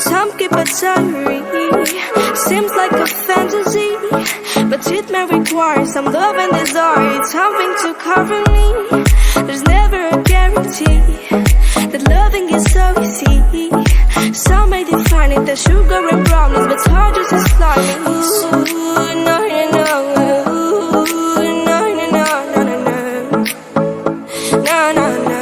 Some keep a diary, seems like a fantasy, but it may require some love and desire. It's something to cover me. There's never a guarantee that loving is so easy. Some may define it as sugar and brownies, but hard just as slimy. Ooh, no, you know. Ooh, no, no, no, no, no, no. No, no, no.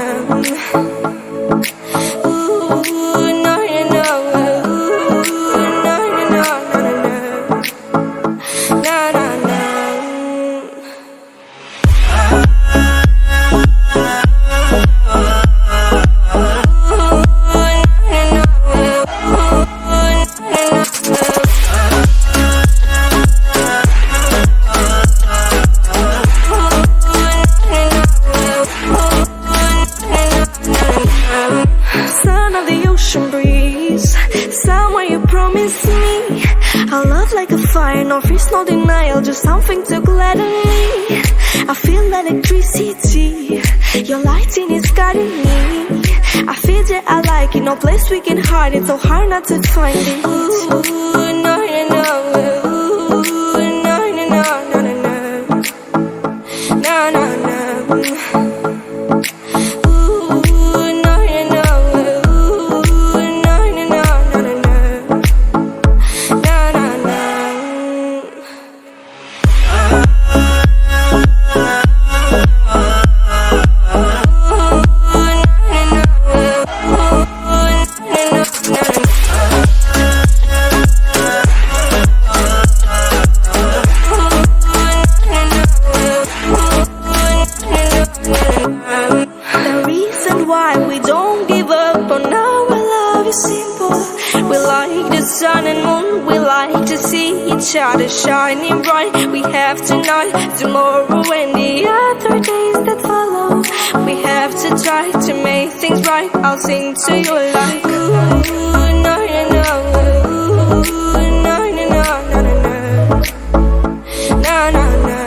Son of the ocean breeze, somewhere you promised me a love like a fire, no fears, no denial, just something to gladden me. I feel electricity, your lighting is guiding me. I feel that I like it, no place we can hide it, so hard not to find it. Ooh, no, you know. Ooh, no, no, no, no, no, no. No, no, no. Why we don't give up on our love is simple. We like the sun and moon, we like to see each other shining bright. We have tonight, tomorrow and the other days that follow. We have to try to make things right. I'll sing to you like ooh, no, you know. Ooh, no, no, no, no, no, no. No, no, no.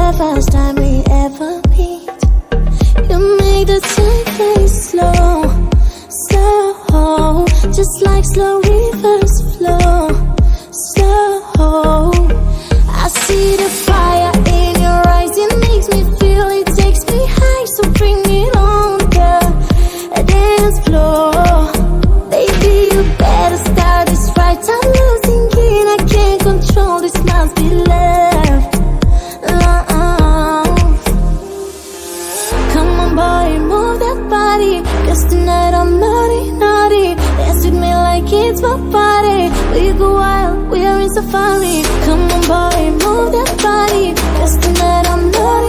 The first time we ever meet, you make the time very slow, slow, just like slow rivers flow, slow. I see the fire in your eyes, it makes me feel, it takes me high, so bring it on the dance floor. Baby, you better start this right, I'm losing it, I can't control, this must be love. Cause tonight I'm naughty, naughty. Dance with me like it's my party. We go wild, we are in safari. Come on boy, move that body. Cause tonight I'm naughty.